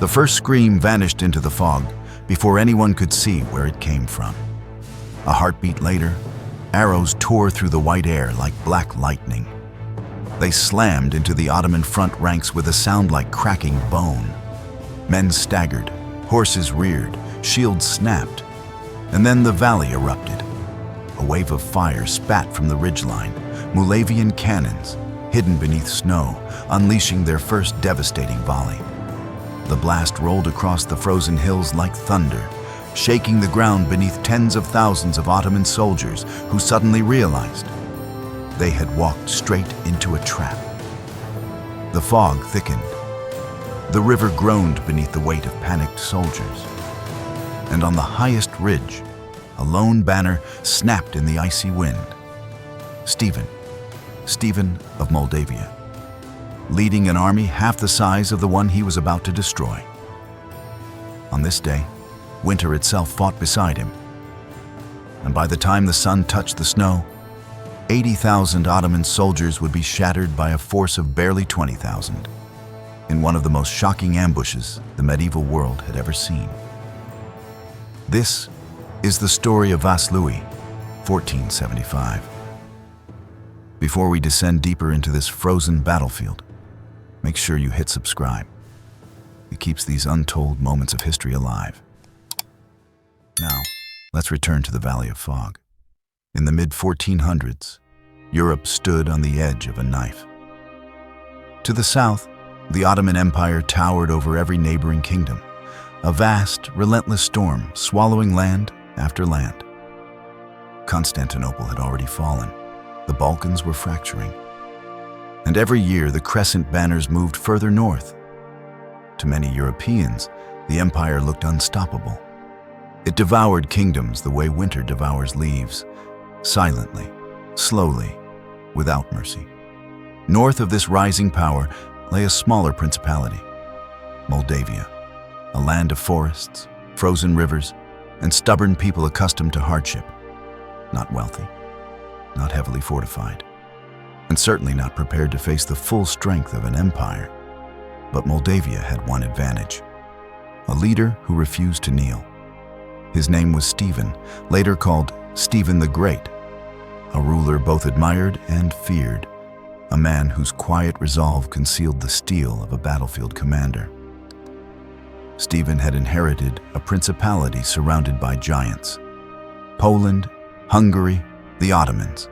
The first scream vanished into the fog before anyone could see where it came from. A heartbeat later, arrows tore through the white air like black lightning. They slammed into the Ottoman front ranks with a sound like cracking bone. Men staggered, horses reared, shields snapped, and then the valley erupted. A wave of fire spat from the ridgeline, Mulavian cannons, hidden beneath snow, unleashing their first devastating volley. The blast rolled across the frozen hills like thunder, shaking the ground beneath tens of thousands of Ottoman soldiers who suddenly realized they had walked straight into a trap. The fog thickened. The river groaned beneath the weight of panicked soldiers. And on the highest ridge, a lone banner snapped in the icy wind. Stephen of Moldavia, leading an army half the size of the one he was about to destroy. On this day, winter itself fought beside him. And by the time the sun touched the snow, 80,000 Ottoman soldiers would be shattered by a force of barely 20,000 in one of the most shocking ambushes the medieval world had ever seen. This is the story of Vaslui, 1475. Before we descend deeper into this frozen battlefield, make sure you hit subscribe. It keeps these untold moments of history alive. Now, let's return to the Valley of Fog. In the mid-1400s, Europe stood on the edge of a knife. To the south, the Ottoman Empire towered over every neighboring kingdom, a vast, relentless storm swallowing land after land. Constantinople had already fallen. The Balkans were fracturing. And every year, the crescent banners moved further north. To many Europeans, the empire looked unstoppable. It devoured kingdoms the way winter devours leaves, silently, slowly, without mercy. North of this rising power lay a smaller principality, Moldavia, a land of forests, frozen rivers, and stubborn people accustomed to hardship. Not wealthy, not heavily fortified, and certainly not prepared to face the full strength of an empire. But Moldavia had one advantage: a leader who refused to kneel. His name was Stephen, later called Stephen the Great, a ruler both admired and feared, a man whose quiet resolve concealed the steel of a battlefield commander. Stephen had inherited a principality surrounded by giants: Poland, Hungary, the Ottomans.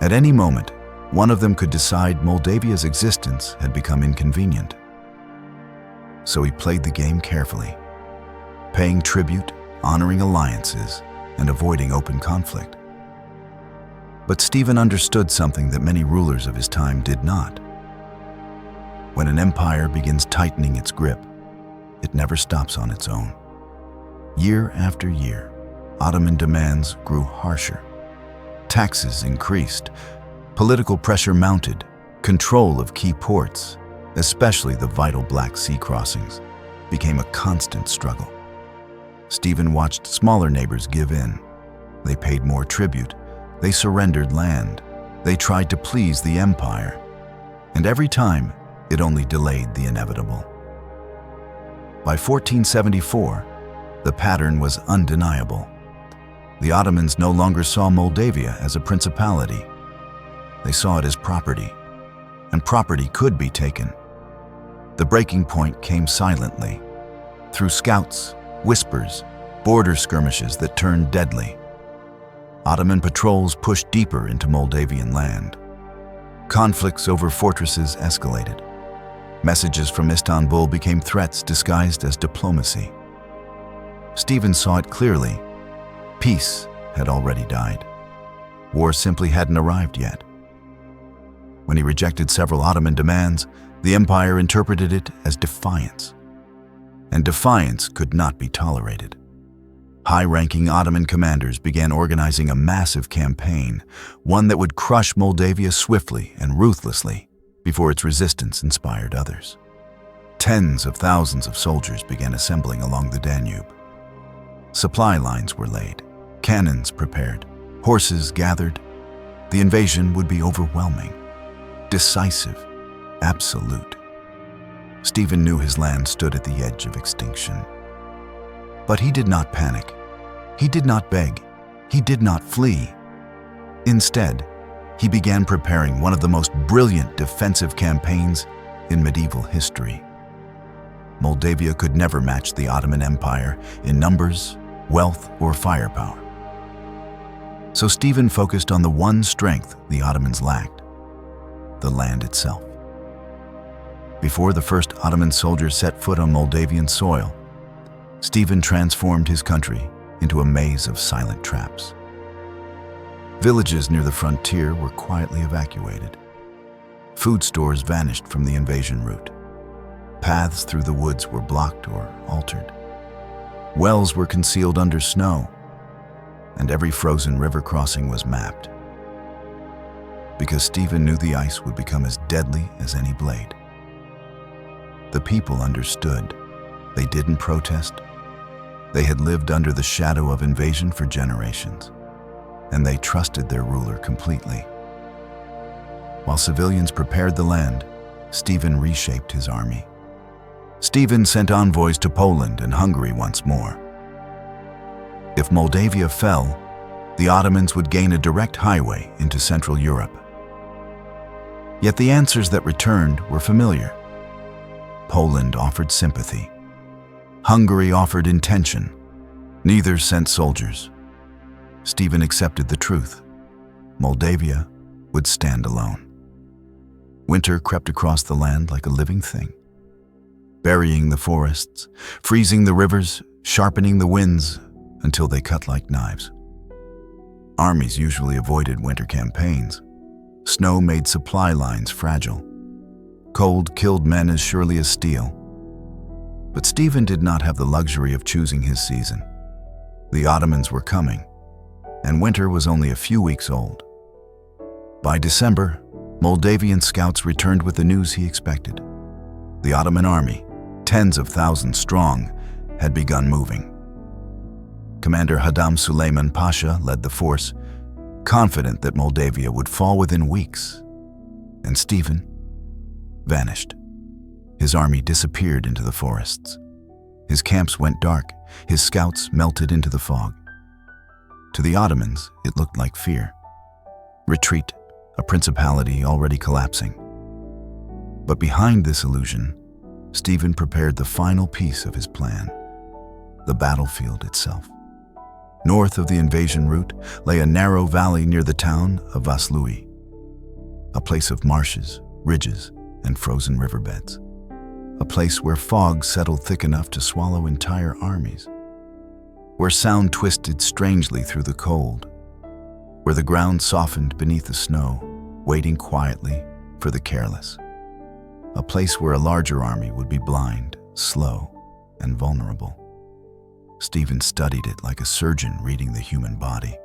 At any moment, one of them could decide Moldavia's existence had become inconvenient. So he played the game carefully, paying tribute, honoring alliances, and avoiding open conflict. But Stephen understood something that many rulers of his time did not. When an empire begins tightening its grip, it never stops on its own. Year after year, Ottoman demands grew harsher. Taxes increased, political pressure mounted, control of key ports, especially the vital Black Sea crossings, became a constant struggle. Stephen watched smaller neighbors give in. They paid more tribute. They surrendered land. They tried to please the empire. And every time, it only delayed the inevitable. By 1474, the pattern was undeniable. The Ottomans no longer saw Moldavia as a principality. They saw it as property, and property could be taken. The breaking point came silently, through scouts, whispers, border skirmishes that turned deadly. Ottoman patrols pushed deeper into Moldavian land. Conflicts over fortresses escalated. Messages from Istanbul became threats disguised as diplomacy. Stephen saw it clearly. Peace had already died. War simply hadn't arrived yet. When he rejected several Ottoman demands, the empire interpreted it as defiance. And defiance could not be tolerated. High-ranking Ottoman commanders began organizing a massive campaign, one that would crush Moldavia swiftly and ruthlessly before its resistance inspired others. Tens of thousands of soldiers began assembling along the Danube. Supply lines were laid, cannons prepared, horses gathered. The invasion would be overwhelming, decisive, absolute. Stephen knew his land stood at the edge of extinction. But he did not panic. He did not beg. He did not flee. Instead, he began preparing one of the most brilliant defensive campaigns in medieval history. Moldavia could never match the Ottoman Empire in numbers, wealth, or firepower. So Stephen focused on the one strength the Ottomans lacked: the land itself. Before the first Ottoman soldiers set foot on Moldavian soil, Stephen transformed his country into a maze of silent traps. Villages near the frontier were quietly evacuated. Food stores vanished from the invasion route. Paths through the woods were blocked or altered. Wells were concealed under snow, and every frozen river crossing was mapped. Because Stephen knew the ice would become as deadly as any blade. The people understood. They didn't protest. They had lived under the shadow of invasion for generations, and they trusted their ruler completely. While civilians prepared the land, Stephen reshaped his army. Stephen sent envoys to Poland and Hungary once more. If Moldavia fell, the Ottomans would gain a direct highway into Central Europe. Yet the answers that returned were familiar. Poland offered sympathy. Hungary offered intention. Neither sent soldiers. Stephen accepted the truth. Moldavia would stand alone. Winter crept across the land like a living thing, burying the forests, freezing the rivers, sharpening the winds until they cut like knives. Armies usually avoided winter campaigns. Snow made supply lines fragile. Cold killed men as surely as steel. But Stephen did not have the luxury of choosing his season. The Ottomans were coming, and winter was only a few weeks old. By December, Moldavian scouts returned with the news he expected. The Ottoman army, tens of thousands strong, had begun moving. Commander Haddam Suleiman Pasha led the force, confident that Moldavia would fall within weeks. And Stephen vanished. His army disappeared into the forests. His camps went dark. His scouts melted into the fog. To the Ottomans, it looked like fear. Retreat, a principality already collapsing. But behind this illusion, Stephen prepared the final piece of his plan: the battlefield itself. North of the invasion route lay a narrow valley near the town of Vaslui, a place of marshes, ridges, and frozen riverbeds. A place where fog settled thick enough to swallow entire armies, where sound twisted strangely through the cold, where the ground softened beneath the snow, waiting quietly for the careless. A place where a larger army would be blind, slow, and vulnerable. Stephen studied it like a surgeon reading the human body.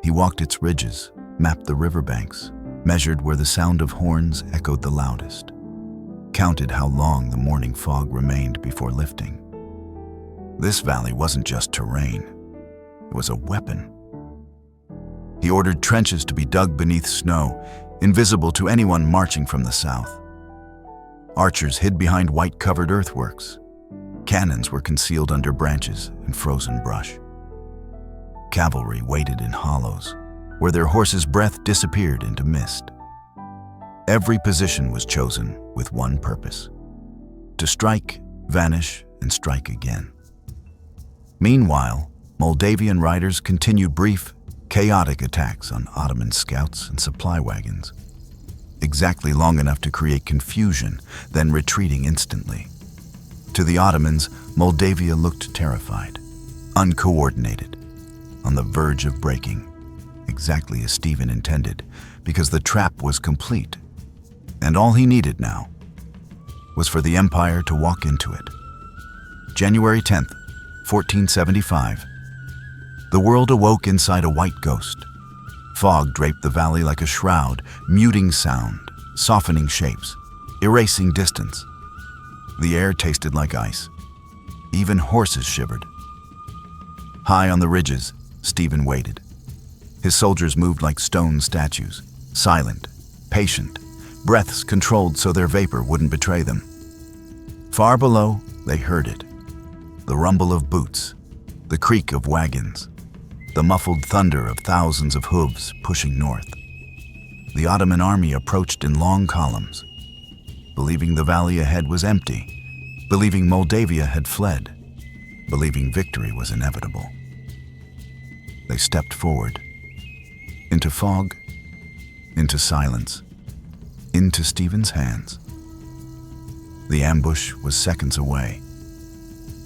He walked its ridges, mapped the riverbanks, measured where the sound of horns echoed the loudest, counted how long the morning fog remained before lifting. This valley wasn't just terrain, it was a weapon. He ordered trenches to be dug beneath snow, invisible to anyone marching from the south. Archers hid behind white-covered earthworks. Cannons were concealed under branches and frozen brush. Cavalry waited in hollows, where their horses' breath disappeared into mist. Every position was chosen with one purpose: to strike, vanish, and strike again. Meanwhile, Moldavian riders continued brief, chaotic attacks on Ottoman scouts and supply wagons, exactly long enough to create confusion, then retreating instantly. To the Ottomans, Moldavia looked terrified, uncoordinated, on the verge of breaking, exactly as Stephen intended, because the trap was complete, and all he needed now was for the empire to walk into it. January 10th, 1475. The world awoke inside a white ghost. Fog draped the valley like a shroud, muting sound, softening shapes, erasing distance. The air tasted like ice. Even horses shivered. High on the ridges, Stephen waited. His soldiers moved like stone statues, silent, patient, breaths controlled so their vapor wouldn't betray them. Far below, they heard it. The rumble of boots, the creak of wagons, the muffled thunder of thousands of hooves pushing north. The Ottoman army approached in long columns, believing the valley ahead was empty, believing Moldavia had fled, believing victory was inevitable. They stepped forward, into fog, into silence, into Stephen's hands. The ambush was seconds away,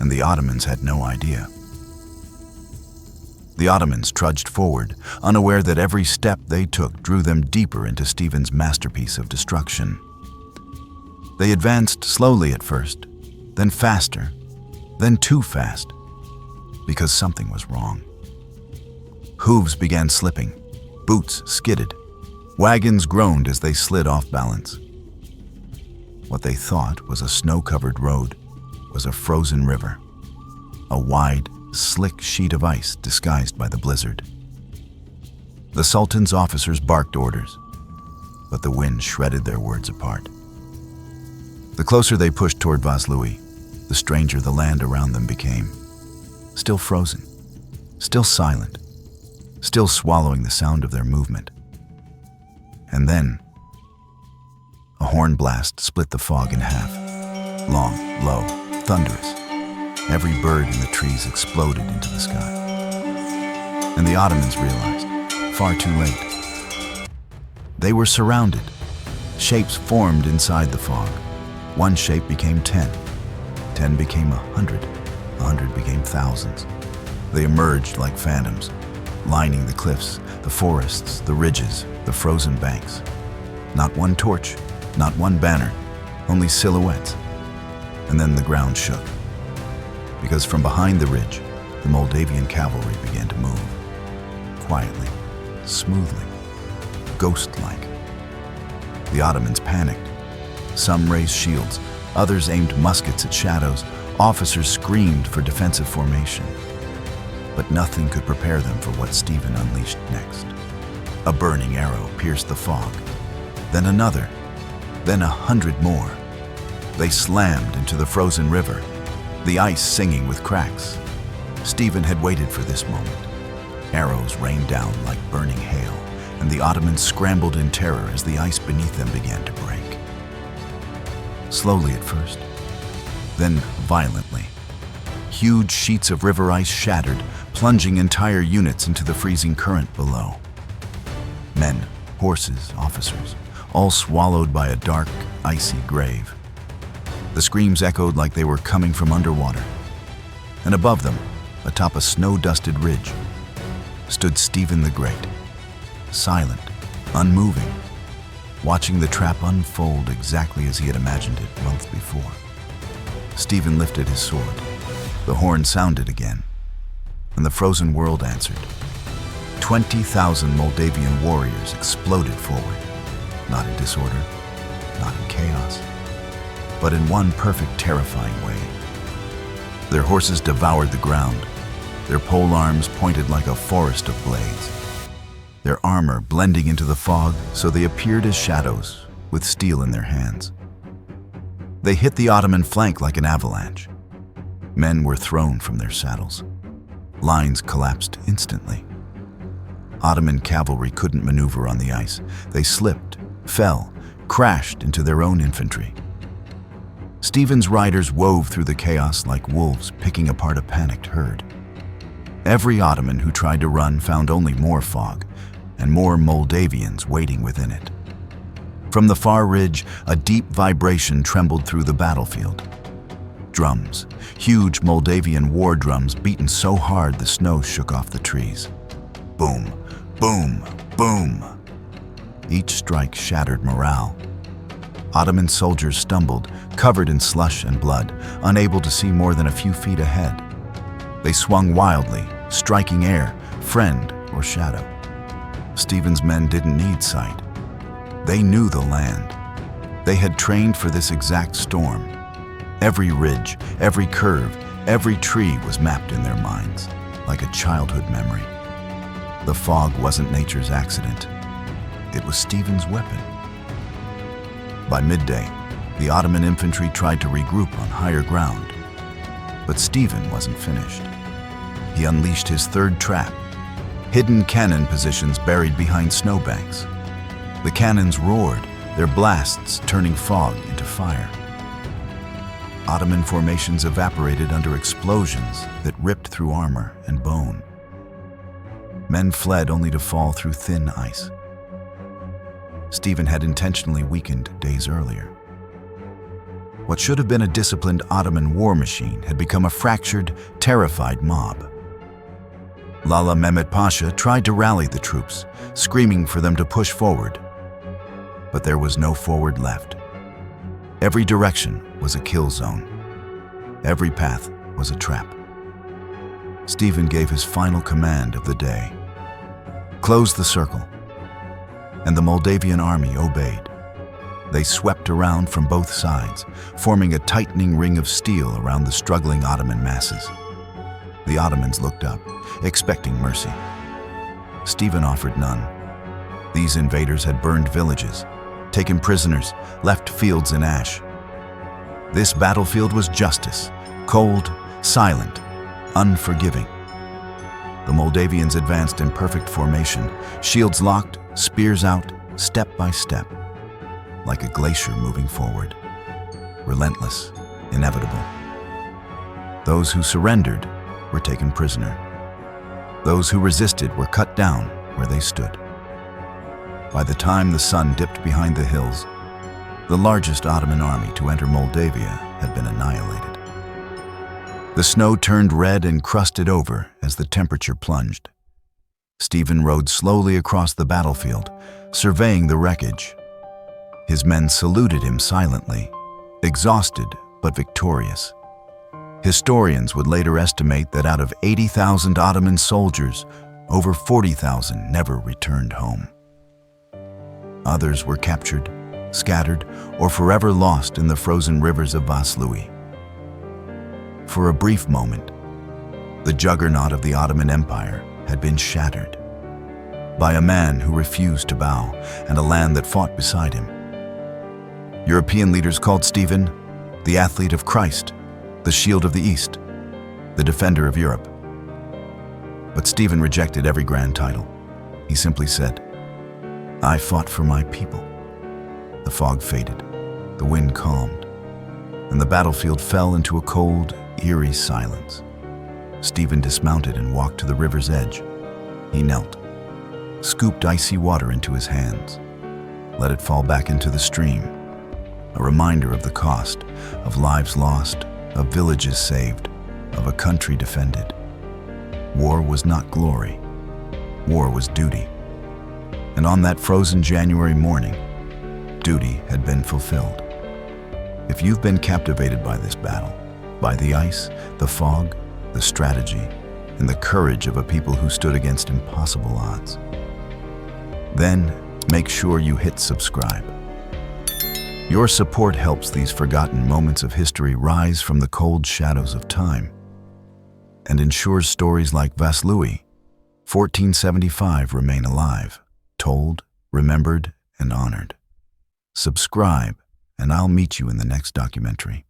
and the Ottomans had no idea. The Ottomans trudged forward, unaware that every step they took drew them deeper into Stephen's masterpiece of destruction. They advanced slowly at first, then faster, then too fast, because something was wrong. Hooves began slipping, boots skidded, wagons groaned as they slid off balance. What they thought was a snow-covered road was a frozen river, a wide, slick sheet of ice disguised by the blizzard. The Sultan's officers barked orders, but the wind shredded their words apart. The closer they pushed toward Vaslui, the stranger the land around them became. Still frozen, still silent, still swallowing the sound of their movement. And then, a horn blast split the fog in half. Long, low, thunderous. Every bird in the trees exploded into the sky. And the Ottomans realized, far too late. They were surrounded. Shapes formed inside the fog. One shape became 10. 10 became 100. 100 became thousands. They emerged like phantoms, lining the cliffs, the forests, the ridges, the frozen banks. Not one torch, not one banner, only silhouettes. And then the ground shook. Because from behind the ridge, the Moldavian cavalry began to move. Quietly, smoothly, ghost-like. The Ottomans panicked. Some raised shields, others aimed muskets at shadows, officers screamed for defensive formation. But nothing could prepare them for what Stephen unleashed next. A burning arrow pierced the fog, then another, then 100 more. They slammed into the frozen river, the ice singing with cracks. Stephen had waited for this moment. Arrows rained down like burning hail, and the Ottomans scrambled in terror as the ice beneath them began to break. Slowly at first, then violently. Huge sheets of river ice shattered, plunging entire units into the freezing current below. Men, horses, officers, all swallowed by a dark, icy grave. The screams echoed like they were coming from underwater. And above them, atop a snow-dusted ridge, stood Stephen the Great, silent, unmoving, watching the trap unfold exactly as he had imagined it months before. Stephen lifted his sword. The horn sounded again, and the frozen world answered. 20,000 Moldavian warriors exploded forward, not in disorder, not in chaos, but in one perfect, terrifying way. Their horses devoured the ground, their pole arms pointed like a forest of blades, their armor blending into the fog so they appeared as shadows with steel in their hands. They hit the Ottoman flank like an avalanche. Men were thrown from their saddles. Lines collapsed instantly. Ottoman cavalry couldn't maneuver on the ice. They slipped, fell, crashed into their own infantry. Stephen's riders wove through the chaos like wolves picking apart a panicked herd. Every Ottoman who tried to run found only more fog and more Moldavians waiting within it. From the far ridge, a deep vibration trembled through the battlefield. Drums, huge Moldavian war drums beaten so hard the snow shook off the trees. Boom, boom, boom. Each strike shattered morale. Ottoman soldiers stumbled, covered in slush and blood, unable to see more than a few feet ahead. They swung wildly, striking air, friend or shadow. Stephen's men didn't need sight. They knew the land. They had trained for this exact storm. Every ridge, every curve, every tree was mapped in their minds, like a childhood memory. The fog wasn't nature's accident. It was Stephen's weapon. By midday, The Ottoman infantry tried to regroup on higher ground, but Stephen wasn't finished. He unleashed his third trap, hidden cannon positions buried behind snowbanks. The cannons roared, their blasts turning fog into fire. Ottoman formations evaporated under explosions that ripped through armor and bone. Men fled only to fall through thin ice. Stephen had intentionally weakened days earlier. What should have been a disciplined Ottoman war machine had become a fractured, terrified mob. Lala Mehmet Pasha tried to rally the troops, screaming for them to push forward. But there was no forward left. Every direction was a kill zone. Every path was a trap. Stephen gave his final command of the day. Close the circle. And the Moldavian army obeyed. They swept around from both sides, forming a tightening ring of steel around the struggling Ottoman masses. The Ottomans looked up, expecting mercy. Stephen offered none. These invaders had burned villages, taken prisoners, left fields in ash. This battlefield was justice, cold, silent, unforgiving. The Moldavians advanced in perfect formation, shields locked, spears out, step by step, like a glacier moving forward, relentless, inevitable. Those who surrendered were taken prisoner. Those who resisted were cut down where they stood. By the time the sun dipped behind the hills, the largest Ottoman army to enter Moldavia had been annihilated. The snow turned red and crusted over as the temperature plunged. Stephen rode slowly across the battlefield, surveying the wreckage. His men saluted him silently, exhausted but victorious. Historians would later estimate that out of 80,000 Ottoman soldiers, over 40,000 never returned home. Others were captured, scattered, or forever lost in the frozen rivers of Vaslui. For a brief moment, the juggernaut of the Ottoman Empire had been shattered by a man who refused to bow and a land that fought beside him. European leaders called Stephen the athlete of Christ, the shield of the East, the defender of Europe. But Stephen rejected every grand title. He simply said, "I fought for my people." The fog faded, the wind calmed, and the battlefield fell into a cold, eerie silence. Stephen dismounted and walked to the river's edge. He knelt, scooped icy water into his hands, let it fall back into the stream, a reminder of the cost, of lives lost, of villages saved, of a country defended. War was not glory. War was duty. And on that frozen January morning, duty had been fulfilled. If you've been captivated by this battle, by the ice, the fog, the strategy, and the courage of a people who stood against impossible odds, then make sure you hit subscribe. Your support helps these forgotten moments of history rise from the cold shadows of time and ensures stories like Vaslui, 1475 remain alive, told, remembered, and honored. Subscribe, and I'll meet you in the next documentary.